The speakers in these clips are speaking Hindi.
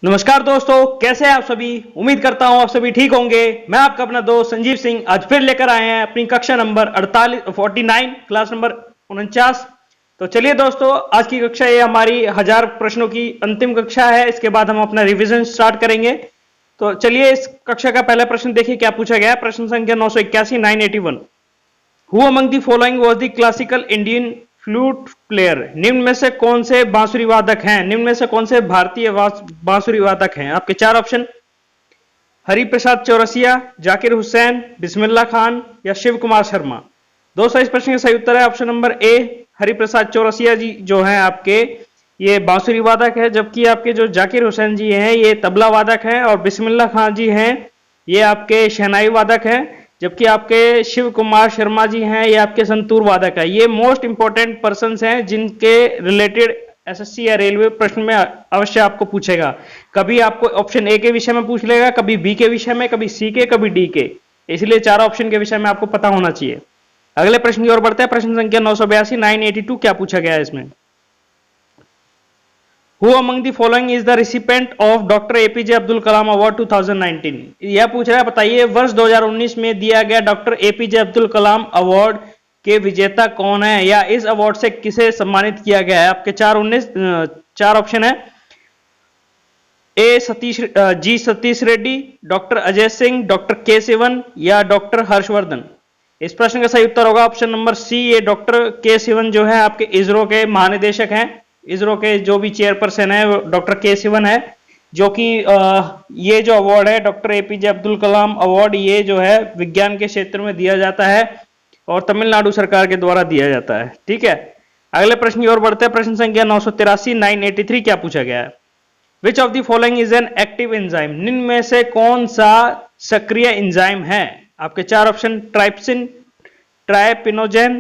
नमस्कार दोस्तों, कैसे हैं आप सभी। उम्मीद करता हूं आप सभी ठीक होंगे। मैं आपका अपना दोस्त संजीव सिंह आज फिर लेकर आए हैं अपनी कक्षा नंबर 49 क्लास नंबर 49। तो चलिए दोस्तों, आज की कक्षा ये हमारी 1000 प्रश्नों की अंतिम कक्षा है। इसके बाद हम अपना रिवीजन स्टार्ट करेंगे। तो चलिए इस कक्षा का पहला प्रश्न देखिए क्या पूछा गया है। प्रश्न संख्या 981 981। Who among the following was the classical Indian flute player. निम्न में से कौन से बांसुरी वादक हैं, निम्न में से कौन से भारतीय बांसुरी वादक हैं। आपके चार ऑप्शन, हरिप्रसाद चौरसिया, जाकिर हुसैन, बिस्मिल्लाह खान या शिव कुमार शर्मा। दोस्तों इस प्रश्न का सही उत्तर है option number A, Hariprasad Chaurasia ji जो हैं आपके ये बांसुरी वादक है। जबकि आपके जो जाकिर हुसैन जी हैं ये तबला वादक हैं और बिस्मिल्लाह खान जी हैं ये आपके शहनाई वादक हैं। जबकि आपके शिव कुमार शर्मा जी हैं ये आपके संतूर वादक है। ये मोस्ट इंपॉर्टेंट पर्संस हैं जिनके रिलेटेड एसएससी या रेलवे प्रश्न में अवश्य आपको पूछेगा। कभी आपको ऑप्शन ए के विषय में पूछ लेगा, कभी बी के विषय में, कभी सी के, कभी डी के। इसलिए चार ऑप्शन के विषय में आपको पता होना चाहिए। अगले प्रश्न की ओर बढ़ते हैं। प्रश्न संख्या 982 982 क्या पूछा गया है इसमें। Who among the following is the recipient of doctor APJ Abdul Kalam award 2019। यह पूछ रहा है, बताइए वर्ष 2019 में दिया गया doctor APJ Abdul Kalam award के विजेता कौन है या इस अवार्ड से किसे सम्मानित किया गया है। आपके चार ऑप्शन है। ए सतीश रेड्डी, डॉक्टर अजय सिंह, डॉक्टर के सिवन या डॉक्टर हर्षवर्धन। इस प्रश्न का सही उत्तर होगा ऑप्शन नंबर सी, ये डॉक्टर के सिवन जो है आपके इसरो के महानिदेशक हैं। इसरो के जो भी चेयरपर्सन है वो डॉक्टर के सिवन है। जो कि ये जो अवार्ड है doctor APJ Abdul Kalam award, ये जो है विज्ञान के क्षेत्र में दिया जाता है और तमिलनाडु सरकार के द्वारा दिया जाता है। ठीक है, अगले प्रश्न की ओर बढ़ते हैं। प्रश्न संख्या 983 983 क्या पूछा गया है। Which of the following is an active enzyme. निम्न में से कौन सा सक्रिय एंजाइम है। आपके चार ऑप्शन, ट्राइप्सिन, ट्राइपिनोजेन,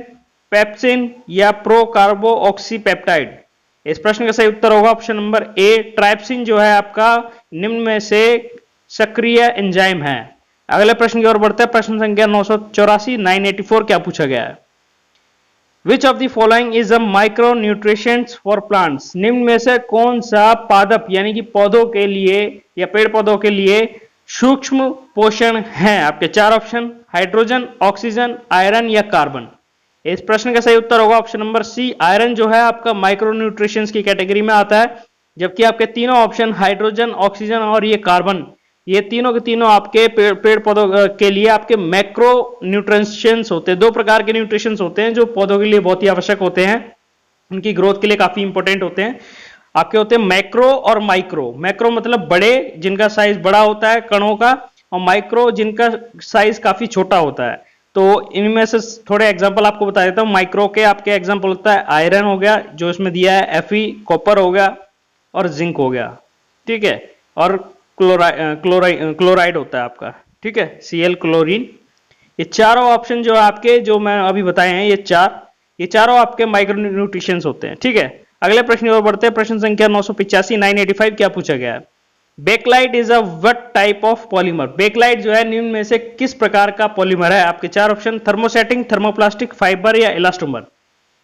पेप्सिन या प्रोकार्बो ऑक्सीपेप्टाइड। इस प्रश्न का सही उत्तर होगा ऑप्शन नंबर ए, ट्राइप्सिन जो है आपका निम्न में से सक्रिय एंजाइम है। अगले प्रश्न की ओर बढ़ते हैं। प्रश्न संख्या 984 984 क्या पूछा गया है। Which of the following is a micro nutritions for plants. निम्न में से कौन सा पादप यानी कि पौधों के लिए या पेड़ पौधों के लिए सूक्ष्म पोषण है। आपके चार ऑप्शन, हाइड्रोजन, ऑक्सीजन, आयरन या कार्बन। इस प्रश्न का सही उत्तर होगा ऑप्शन नंबर सी, आयरन जो है आपका माइक्रो न्यूट्रिशंस की कैटेगरी में आता है। जबकि आपके तीनों ऑप्शन हाइड्रोजन, ऑक्सीजन और ये कार्बन, ये तीनों के तीनों आपके पेड़ पौधों के लिए आपके मैक्रो न्यूट्रिशंस होते हैं। दो प्रकार के न्यूट्रिशंस होते हैं जो पौधों के लिए बहुत ही आवश्यक होते हैं, उनकी ग्रोथ के लिए काफी इंपॉर्टेंट होते हैं। आपके होते हैं मैक्रो और माइक्रो। मैक्रो मतलब बड़े, जिनका साइज बड़ा होता है कणों का, और माइक्रो जिनका साइज काफी छोटा होता है। तो इनमें से थोड़े एग्जांपल आपको बता देता हूं। माइक्रो के आपके एग्जांपल होता है आयरन हो गया जो इसमें दिया है, Fe, कॉपर हो गया और जिंक हो गया। ठीक है, और क्लोराइड होता है आपका। ठीक है, Cl क्लोरीन। ये चारों ऑप्शन जो आपके जो मैं अभी बताए हैं ये चारों आपके माइक्रो न्यूट्रिशंस होते हैं। ठीक है, अगले प्रश्न की ओर बढ़ते हैं। प्रश्न संख्या 985 985 क्या पूछा गया है। Bakelite is a what type of polymer. Bakelite जो है निम्न में से किस प्रकार का पॉलीमर है। आपके चार ऑप्शन, थर्मोसेटिंग, थर्मोप्लास्टिक, फाइबर या इलास्टोमर।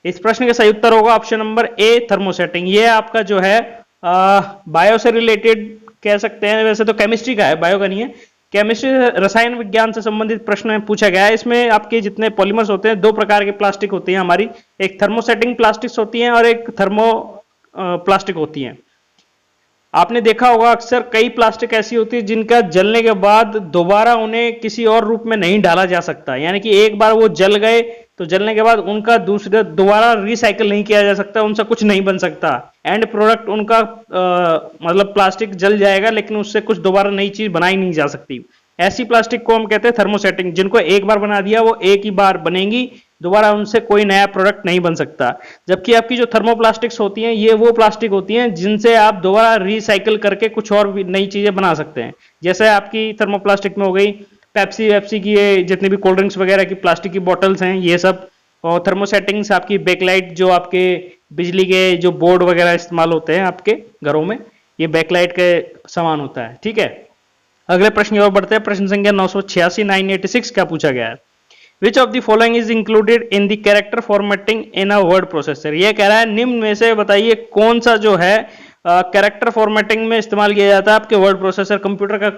इस प्रश्न का सही उत्तर होगा ऑप्शन नंबर ए, थर्मोसेटिंग। ये आपका जो है बायो से रिलेटेड कह सकते हैं, वैसे तो केमिस्ट्री का है, बायो का नहीं है। केमिस्ट्री रसायन विज्ञान से संबंधित प्रश्न पूछा गया है। इसमें आपके जितने पॉलीमर्स होते हैं, दो प्रकार के प्लास्टिक होती हैं हमारी, एक थर्मोसेटिंग प्लास्टिक्स होती हैं और एक थर्मो प्लास्टिक होती हैं। आपने देखा होगा अक्सर कई प्लास्टिक ऐसी होती है जिनका जलने के बाद दोबारा उन्हें किसी और रूप में नहीं डाला जा सकता। यानी कि एक बार वो जल गए तो जलने के बाद उनका दूसरा दोबारा रिसाइकल नहीं किया जा सकता, उनसे कुछ नहीं बन सकता। एंड प्रोडक्ट उनका मतलब प्लास्टिक जल जाएगा लेकिन उससे कुछ दोबारा नई चीज बनाई नहीं जा सकती। ऐसी प्लास्टिक को हम कहते हैं थर्मोसेटिंग, जिनको एक बार बना दिया वो एक ही बार बनेंगी, दोबारा उनसे कोई नया प्रोडक्ट नहीं बन सकता। जबकि आपकी जो थर्मोप्लास्टिक्स होती हैं ये वो प्लास्टिक होती हैं जिनसे आप दोबारा रिसाइकल करके कुछ और भी नई चीजें बना सकते हैं। जैसे आपकी थर्मोप्लास्टिक में हो गई पेप्सी वेप्सी की, ये जितने भी कोल्ड ड्रिंक्स वगैरह की प्लास्टिक की बॉटल्स हैं ये सब। और थर्मोसेटिंग्स आपकी बैकलाइट, जो आपके बिजली के जो बोर्ड वगैरह इस्तेमाल होते हैं आपके घरों में, ये बैकलाइट के समान होता है। ठीक है, अगले प्रश्न की ओर बढ़ते हैं। प्रश्न संख्या 986 986 क्या पूछा गया है। Which of the following is included in the character formatting in a word processor. ये कह रहा है निम्न में से बताइए कौन सा जो है कैरेक्टर फॉर्मेटिंग में इस्तेमाल किया जाता है? आपके वर्ड प्रोसेसर कंप्यूटर का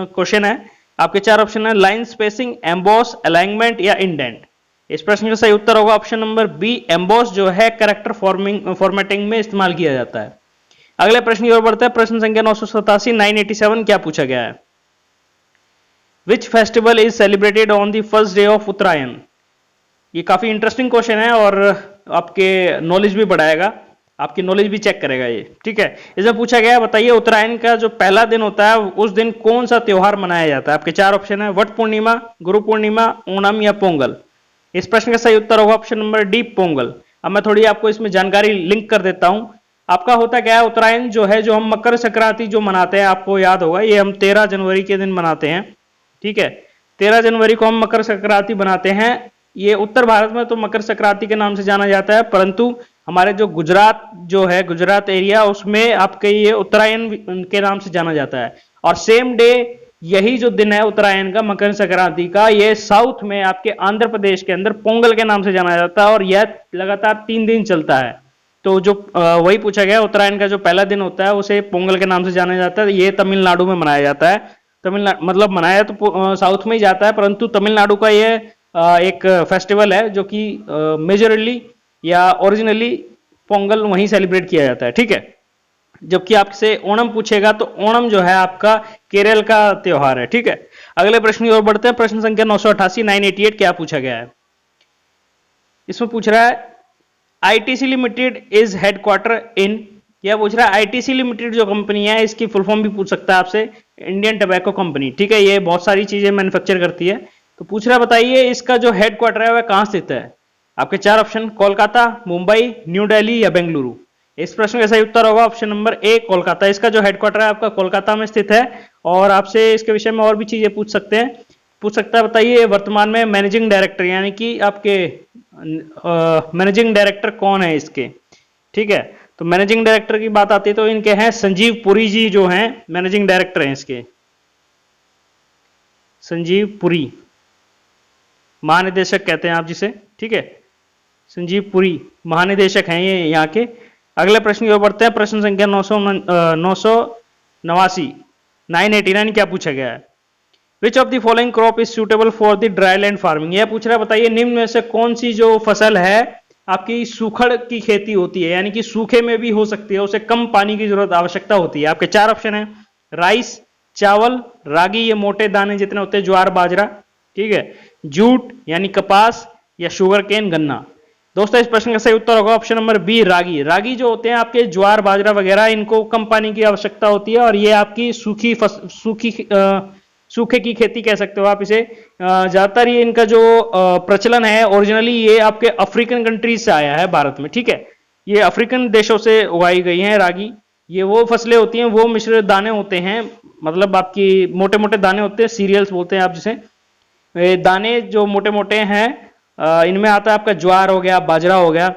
क्वेश्चन है। आपके चार ऑप्शन है, लाइन स्पेसिंग, एम्बॉस, अलाइनमेंट या इंडेंट। इस प्रश्न का सही उत्तर होगा ऑप्शन नंबर बी, एम्बॉस जो है कैरेक्टर फॉर्मेटिंग में इस्तेमाल किया जाता है। अगले प्रश्न की ओर बढ़ते हैं। प्रश्न संख्या 987, 987 क्या पूछा गया है? Which festival is celebrated on the first day of Uttarayan? ये काफी इंटरेस्टिंग क्वेश्चन है और आपके नॉलेज भी बढ़ाएगा, आपकी नॉलेज भी चेक करेगा ये, ठीक है। इसमें पूछा गया है, बताइए उत्तरायण का जो पहला दिन होता है उस दिन कौन सा त्योहार मनाया जाता है? आपके चार ऑप्शन है, वट पूर्णिमा, गुरु पूर्णिमा, ओणम या पोंगल। इस प्रश्न का सही उत्तर होगा ऑप्शन नंबर डी, पोंगल। अब मैं थोड़ी आपको इसमें जानकारी लिंक कर देता हूं। आपका होता क्या है, उत्तरायण जो है, जो हम मकर संक्रांति जो मनाते हैं, आपको याद होगा, ये हम 13 जनवरी के दिन मनाते हैं, ठीक है। 13 जनवरी को हम मकर संक्रांति बनाते हैं। ये उत्तर भारत में तो मकर संक्रांति के नाम से जाना जाता है, परंतु हमारे जो गुजरात जो है, गुजरात एरिया, उसमें आपके ये उत्तरायण के नाम से जाना जाता है। और सेम डे, यही जो दिन है उत्तरायण का, मकर संक्रांति का, ये साउथ में आपके आंध्र प्रदेश के अंदर पोंगल के नाम से जाना जाता है और यह लगातार 3 दिन चलता है। तो जो वही पूछा गया, उत्तरायण का जो पहला दिन होता है उसे पोंगल के नाम से जाना जाता है। ये तमिलनाडु में मनाया जाता है। तमिलनाडु मतलब मनाया तो साउथ में ही जाता है, परंतु तमिलनाडु का ये एक फेस्टिवल है जो कि मेजरली या ओरिजिनली पोंगल वहीं सेलिब्रेट किया जाता है, ठीक है। जबकि आपसे ओणम पूछेगा तो ओणम जो है आपका केरल का त्योहार है, ठीक है। अगले प्रश्न की ओर बढ़ते हैं। प्रश्न संख्या 988, 988 क्या पूछा गया है? इसमें पूछ रहा है, ITC limited is headquarter in, यह पूछ रहा है आईटीसी लिमिटेड जो कंपनी है, इसकी फुल फॉर्म भी पूछ सकता है आपसे, इंडियन टबैको कंपनी, ठीक है। ये बहुत सारी चीजें मैन्युफैक्चर करती है। तो पूछ रहा है, बताइए इसका जो हेडक्वार्टर है वह कहां स्थित है? आपके चार ऑप्शन, कोलकाता, मुंबई, न्यू दिल्ली या बेंगलुरु। इस प्रश्न का सही उत्तर होगा ऑप्शन नंबर ए, कोलकाता। इसका जो हेडक्वार्टर है आपका कोलकाता में स्थित है। और आपसे इसके विषय में और भी चीजें पूछ सकता है, बताइए वर्तमान में मैनेजिंग डायरेक्टर, यानी कि आपके मैनेजिंग डायरेक्टर कौन है इसके, ठीक है। तो मैनेजिंग डायरेक्टर की बात आती है तो इनके हैं संजीव पुरी जी, जो हैं मैनेजिंग डायरेक्टर हैं इसके, संजीव पुरी, महानिदेशक कहते हैं आप जिसे, ठीक है। संजीव पुरी महानिदेशक हैं ये यहाँ के। अगले प्रश्न की ओर बढ़ते हैं। प्रश्न संख्या 989, 989 क्या पूछा गया है? Which of the following crop is suitable for the dry land farming? यह पूछ रहा है, बताइए निम्न में से कौन सी जो फसल है आपकी सूखड़ की खेती होती है, यानी कि सूखे में भी हो सकती है, उसे कम पानी की जरूरत आवश्यकता होती है। आपके चार ऑप्शन है, राइस, चावल, रागी, ये मोटे दाने जितने होते हैं, ज्वार, बाजरा, ठीक है, जूट यानी कपास, या शुगर केन, गन्ना। दोस्तों इस प्रश्न का सही उत्तर होगा ऑप्शन नंबर बी, रागी। रागी जो होते हैं आपके ज्वार, बाजरा वगैरह, इनको कम पानी की आवश्यकता होती है और ये आपकी सूखे की खेती कह सकते हो आप इसे। ज्यादातर ये इनका जो प्रचलन है, ओरिजिनली ये आपके अफ्रीकन कंट्रीज से आया है भारत में, ठीक है। ये अफ्रीकन देशों से उगाई गई हैं रागी। ये वो फसलें होती हैं, वो मिश्र दाने होते हैं, मतलब आपकी मोटे मोटे दाने होते हैं, सीरियल्स बोलते हैं आप जिसे। दाने जो मोटे मोटे हैं, इनमें आता है आपका ज्वार हो गया, बाजरा हो गया,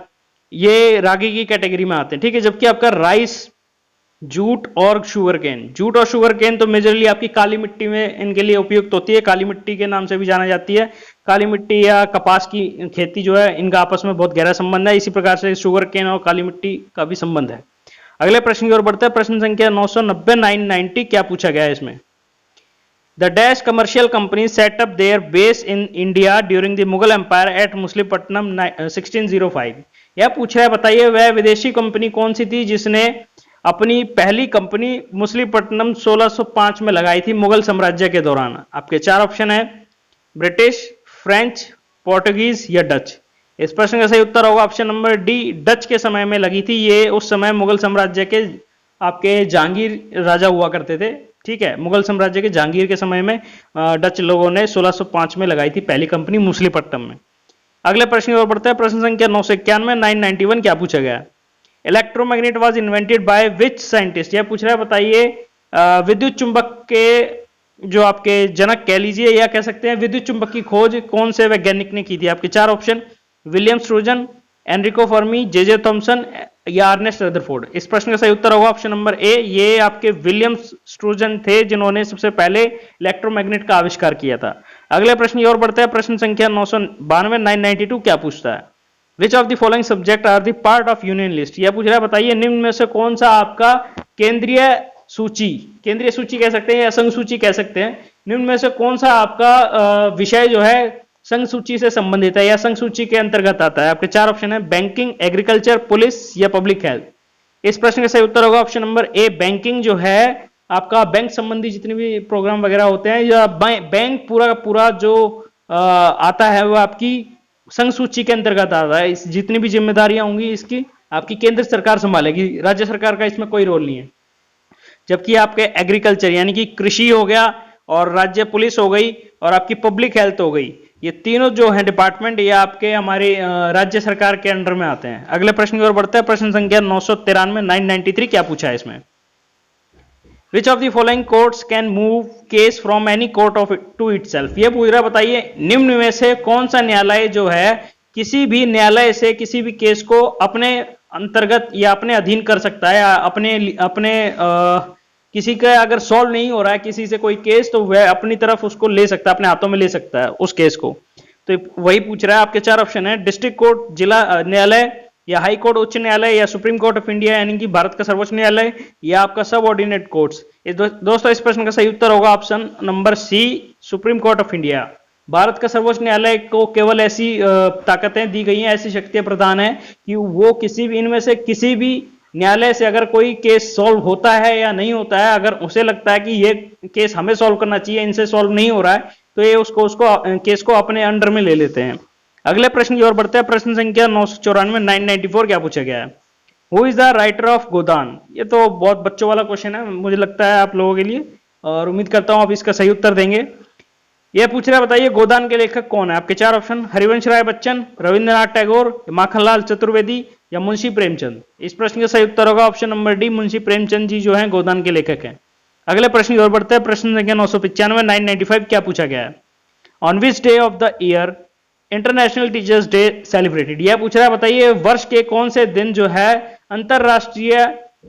ये रागी की कैटेगरी में आते हैं, ठीक है। जबकि आपका राइस, जूट और शुगर केन तो मेजरली आपकी काली मिट्टी में इनके लिए उपयुक्त होती है, काली मिट्टी के नाम से भी जाना जाती है। काली मिट्टी या कपास की खेती जो है, इनका आपस में बहुत गहरा संबंध है। इसी प्रकार से शुगर केन और काली मिट्टी का भी संबंध है। अगले प्रश्न की ओर बढ़ते हैं। प्रश्न संख्या 990, 990 क्या पूछा गया है इसमें? The Dash commercial companies set up their base in India during the Mughal Empire at Machilipatnam 1605। यह पूछ रहा है, बताइए वह विदेशी कंपनी कौन सी थी जिसने अपनी पहली कंपनी मछलीपट्टनम 1605 में लगाई थी मुगल साम्राज्य के दौरान? आपके चार ऑप्शन है, ब्रिटिश, फ्रेंच, पोर्टुगीज या डच। इस प्रश्न का सही उत्तर होगा ऑप्शन नंबर डी, डच के समय में लगी थी। ये उस समय मुगल साम्राज्य के आपके जहांगीर राजा हुआ करते थे, ठीक है। मुगल साम्राज्य के जहांगीर के समय में डच लोगों ने 1605 में लगाई थी पहली कंपनी मछलीपट्टनम में। अगले प्रश्न की ओर बढ़ते हैं। प्रश्न संख्या 991, 991 क्या पूछा गया? Electromagnet was invented by which scientist? यह पूछ रहा है, बताइए विद्युत चुंबक के जो आपके जनक कह लीजिए या कह सकते हैं विद्युत चुंबक की खोज कौन से वैज्ञानिक ने की थी? आपके चार option, William oestrogen, Enrico Fermi, J Thomson या अर्नेस्ट रदरफोर्ड। इस प्रश्न का सही उत्तर होगा ऑप्शन नंबर ए, ये आपके विलियम स्ट्रोजन थे जिन्होंने सबसे पहले इलेक्ट्रोमैग्नेट का आविष्कार किया था। अगले प्रश्न की ओर बढ़ते हैं। प्रश्न संख्या 992, 992 क्या पूछता है? Which of the following subject are the part of union list, यह पूछ रहा है बताइए निम्न में से कौन सा आपका केंद्रीय सूची, केंद्रीय सूची कह सकते हैं या संघ सूची कह सकते हैं, निम्न में से कौन सा आपका विषय जो है संघ सूची से संबंधित है या संघ सूची के अंतर्गत आता है। आपके चार ऑप्शन है, बैंकिंग, एग्रीकल्चर, पुलिस या पब्लिक हेल्थ। इस प्रश्न का सही उत्तर होगा ऑप्शन नंबर ए, बैंकिंग जो है आपका बैंक संबंधी जितने भी प्रोग्राम वगैरह होते हैं या बैंक पूरा का पूरा जो आता है वो आपकी संघ सूची के अंतर्गत आता है। इस जितनी भी जिम्मेदारियां होंगी इसकी आपकी केंद्र सरकार संभालेगी, राज्य सरकार का इसमें कोई रोल नहीं है। जबकि आपके एग्रीकल्चर यानी कि कृषि हो गया और राज्य पुलिस हो गई और आपकी पब्लिक हेल्थ हो गई, ये तीनों जो है डिपार्टमेंट ये आपके हमारे राज्य सरकार के अंडर में आते हैं। अगले प्रश्न की ओर बढ़ते हैं, प्रश्न संख्या 993 993 क्या पूछा है इसमें, which of the following courts can move case from any court of to itself, ये पूछ रहा बताइए निम्न में से कौन सा न्यायालय जो है किसी भी न्यायालय से किसी भी केस को अपने अंतर्गत या अपने अधीन कर सकता है या अपने किसी का अगर सॉल्व नहीं हो रहा है किसी से कोई केस तो वह अपनी तरफ उसको ले सकता है, अपने हाथों में ले सकता है उस केस को। तो वही पूछ रहा है। आपके चार ऑप्शन है, डिस्ट्रिक्ट कोर्ट, जिला न्यायालय या हाई कोर्ट उच्च न्यायालय या सुप्रीम कोर्ट ऑफ इंडिया यानी कि भारत का सर्वोच्च न्यायालय या आपका सब ऑर्डिनेट कोर्ट्स। दोस्तों इस प्रश्न का सही उत्तर होगा option number C, supreme court of India. Bharat का सर्वोच्च न्यायालय को केवल ऐसी ताकतें दी गई हैं, ऐसी शक्तियां प्रदान है कि वो किसी भी इनमें से किसी भी न्यायालय से अगर कोई केस सॉल्व होता है या नहीं होता है, अगर उसे लगता है कि ये केस हमें सॉल्व करना चाहिए, इनसे सॉल्व नहीं हो रहा है, तो ये उसको केस को अपने अंडर में ले लेते हैं। अगले प्रश्न की ओर बढ़ते हैं, प्रश्न संख्या 994 994 क्या पूछा गया है, who is the writer of Godan. ये तो बहुत बच्चों वाला क्वेश्चन है मुझे लगता है आप लोगों के लिए, और उम्मीद करता हूं आप इसका सही उत्तर देंगे। यह पूछ रहा है बताइए गोदान के लेखक कौन है। आपके चार ऑप्शन, हरिवंश राय बच्चन, रविंद्रनाथ टैगोर, माखनलाल चतुर्वेदी या मुंशी प्रेमचंद। इस प्रश्न का सही उत्तर होगा option number D, Munshi Premchand ji जो है गोदान के लेखक हैं। अगले प्रश्न की ओर बढ़ते हैं, प्रश्न संख्या 995 995 क्या पूछा गया है, on which day of the year international teachers day celebrated. यह पूछ रहा है बताइए वर्ष के कौन से दिन जो है अंतरराष्ट्रीय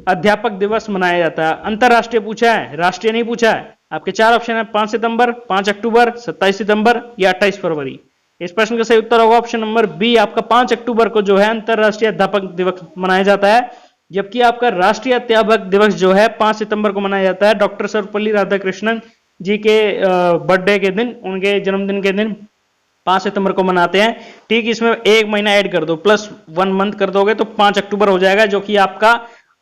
अध्यापक दिवस मनाया जाता है। अंतरराष्ट्रीय पूछा है, राष्ट्रीय नहीं पूछा है। आपके चार ऑप्शन है, 5 सितंबर, 5 अक्टूबर, 27 सितंबर या 28 फरवरी। इस प्रश्न का सही उत्तर होगा ऑप्शन नंबर बी, आपका 5 अक्टूबर को जो है अंतरराष्ट्रीय अध्यापक दिवस मनाया जाता है। जबकि आपका राष्ट्रीय अध्यापक दिवस जो है 5 सितंबर को मनाया जाता है, डॉक्टर सर्वपल्ली राधाकृष्णन जी के बर्थडे के दिन, उनके जन्मदिन के दिन 5 सितंबर को मनाते हैं। ठीक, इसमें एक महीना ऐड कर दो, +1 मंथ कर दोगे तो 5 अक्टूबर हो जाएगा, जो कि आपका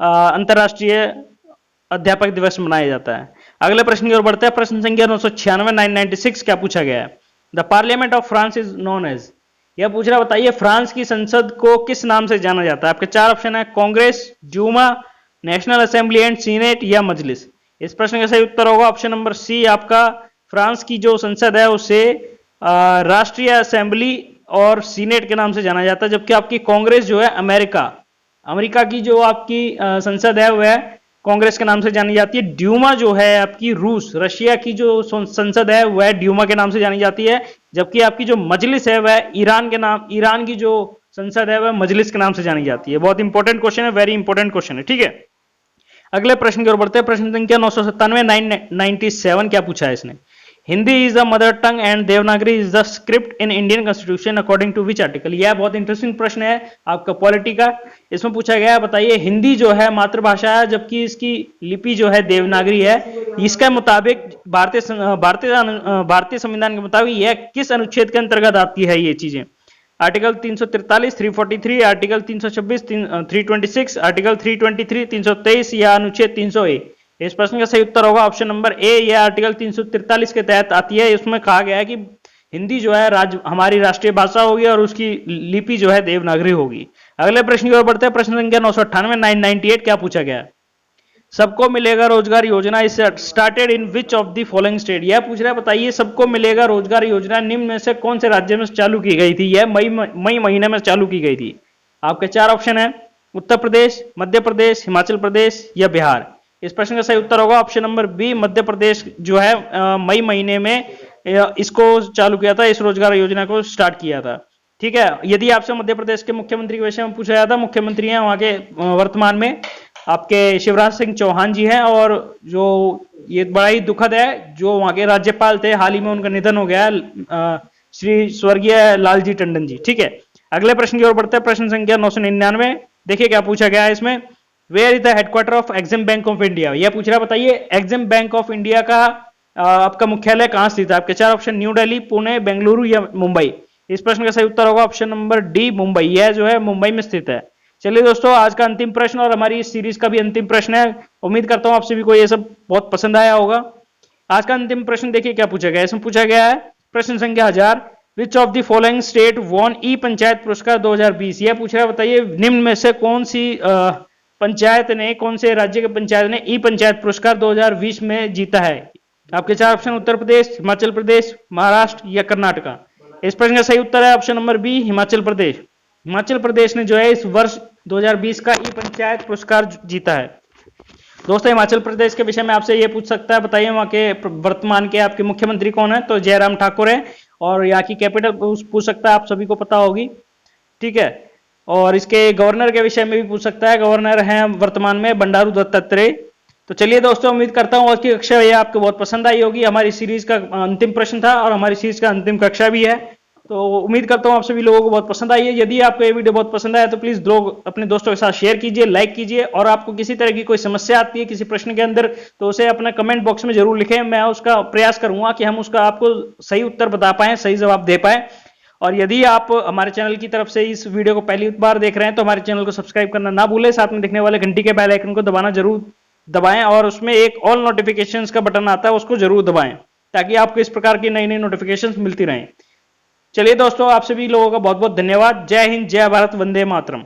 अंतरराष्ट्रीय अध्यापक दिवस मनाया जाता है। अगले प्रश्न की ओर बढ़ते हैं, प्रश्न संख्या 996 996 क्या पूछा गया है, the parliament of France is known as. यह पूछ रहा बताइए फ्रांस की संसद को किस नाम से जाना जाता है। आपके चार ऑप्शन है, Congress, Duma, national assembly and senate या मजलिस। इस प्रश्न का सही उत्तर होगा ऑप्शन नंबर सी, आपका फ्रांस की जो संसद है उसे राष्ट्रीय असेंबली और सीनेट के नाम से जाना जाता है। जबकि आपकी कांग्रेस जो है अमेरिका की जो आपकी संसद है वह कांग्रेस के नाम से जानी जाती है। ड्यूमा जो है आपकी रशिया की जो संसद है वह ड्यूमा के नाम से जानी जाती है। जबकि आपकी जो मजलिस है वह ईरान की जो संसद है वह मजलिस के नाम से जानी जाती है। बहुत इंपॉर्टेंट क्वेश्चन है, वेरी इंपॉर्टेंट क्वेश्चन है। ठीक है, अगले प्रश्न की ओर बढ़ते हैं, प्रश्न संख्या 997 997 क्या पूछा है इसने, Hindi is the mother tongue and Devanagari is the script in Indian constitution according to which article. यह बहुत इंटरेस्टिंग प्रश्न है आपका पॉलिटी का। इसमें पूछा गया है बताइए हिंदी जो है मातृभाषा है, जबकि इसकी लिपि जो है देवनागरी है। इसके मुताबिक भारतीय संविधान के मुताबिक यह किस अनुच्छेद के अंतर्गत आती है ये चीजें, आर्टिकल 343, 343, आर्टिकल 326, 326, आर्टिकल 323, 323 या अनुच्छेद 300A। इस प्रश्न का सही उत्तर होगा ऑप्शन नंबर ए, यह आर्टिकल 343 के तहत आती है। इसमें कहा गया है कि हिंदी जो है हमारी राष्ट्रीय भाषा होगी और उसकी लिपि जो है देवनागरी होगी। अगले प्रश्न की ओर बढ़ते हैं, प्रश्न संख्या 998 998 क्या पूछा गया, सबको मिलेगा रोजगार योजना is started in which of the following state. यह पूछ रहा है बताइए सबको मिलेगा रोजगार योजना निम्न में से कौन से राज्य में चालू की गई थी। यह मई महीने में चालू की गई थी। आपके चार ऑप्शन है, उत्तर प्रदेश, मध्य प्रदेश, हिमाचल प्रदेश या बिहार। इस प्रश्न का सही उत्तर होगा option number B, Madhya Pradesh जो है मई महीने में इसको चालू किया था, इस रोजगार योजना को स्टार्ट किया था। ठीक है, यदि आपसे मध्य प्रदेश के मुख्यमंत्री के विषय में पूछा जाता, मुख्यमंत्री हैं वहां के वर्तमान में आपके शिवराज सिंह चौहान जी हैं, और जो ये बड़ा ही दुखद है जो वहां के राज्यपाल थे, हाल ही में उनका निधन हो गया श्री स्वर्गीय लालजी टंडन जी। ठीक है, अगले प्रश्न की ओर बढ़ते हैं, प्रश्न संख्या 999। देखिए क्या पूछा गया है इसमें, where is the headquarter of Exim bank of India. यह पूछ रहा है, बताइए एक्सिम बैंक ऑफ इंडिया का आपका मुख्यालय कहां स्थित है। आपके चार ऑप्शन, न्यू दिल्ली, पुणे, बेंगलुरु या मुंबई। इस प्रश्न का सही उत्तर होगा ऑप्शन नंबर डी, मुंबई। यह जो है मुंबई में स्थित है। चलिए दोस्तों, आज का अंतिम प्रश्न और हमारी इस सीरीज का भी अंतिम प्रश्न है। उम्मीद करता हूं आप सभी को ये सब बहुत पसंद आया होगा। आज का अंतिम प्रश्न देखिए क्या पूछा गया है। इसमें पूछा गया है प्रश्न संख्या 1000, which of the following state won E panchayat पुरस्कार 2020। यह पूछ रहा है, बताइए निम्न में से कौन सी पंचायत ने, कौन से राज्य के पंचायत ने ई पंचायत पुरस्कार 2020 में जीता है। आपके चार ऑप्शन, उत्तर प्रदेश, हिमाचल प्रदेश, महाराष्ट्र या कर्नाटका। इस प्रश्न का सही उत्तर है option number B, Himachal Pradesh. Himachal Pradesh ने जो है इस वर्ष 2020 का ई पंचायत पुरस्कार जीता है। दोस्तों, हिमाचल प्रदेश के विषय में आपसे ये पूछ सकता है, बताइए वहां के वर्तमान के आपके मुख्यमंत्री कौन है। तो जयराम ठाकुर है। और यहाँ की कैपिटल पूछ सकता है, आप सभी को पता होगी, ठीक है। और इसके गवर्नर के विषय में भी पूछ सकता है, गवर्नर हैं वर्तमान में बंडारू दत्तात्रेय। तो चलिए दोस्तों, उम्मीद करता हूँ आज की कक्षा ये आपको बहुत पसंद आई होगी। हमारी सीरीज का अंतिम प्रश्न था और हमारी सीरीज का अंतिम कक्षा भी है। तो उम्मीद करता हूँ आप सभी लोगों को बहुत पसंद आई है। यदि आपको ये वीडियो बहुत पसंद आया तो प्लीज लोग अपने दोस्तों के साथ शेयर कीजिए, लाइक कीजिए। और आपको किसी तरह की कोई समस्या आती है किसी प्रश्न के अंदर तो उसे अपना कमेंट बॉक्स में जरूर लिखें। मैं उसका प्रयास करूंगा कि हम उसका आपको सही उत्तर बता पाए, सही जवाब दे पाए। और यदि आप हमारे चैनल की तरफ से इस वीडियो को पहली बार देख रहे हैं तो हमारे चैनल को सब्सक्राइब करना ना भूलें। साथ में दिखने वाले घंटी के बेल आइकन को दबाना जरूर दबाएं और उसमें एक ऑल नोटिफिकेशंस का बटन आता है, उसको जरूर दबाएं ताकि आपको इस प्रकार की नई नई नोटिफिकेशंस मिलती रहें। चलिए दोस्तों, आप सभी लोगों का बहुत बहुत धन्यवाद। जय हिंद, जय भारत, वंदे मातरम।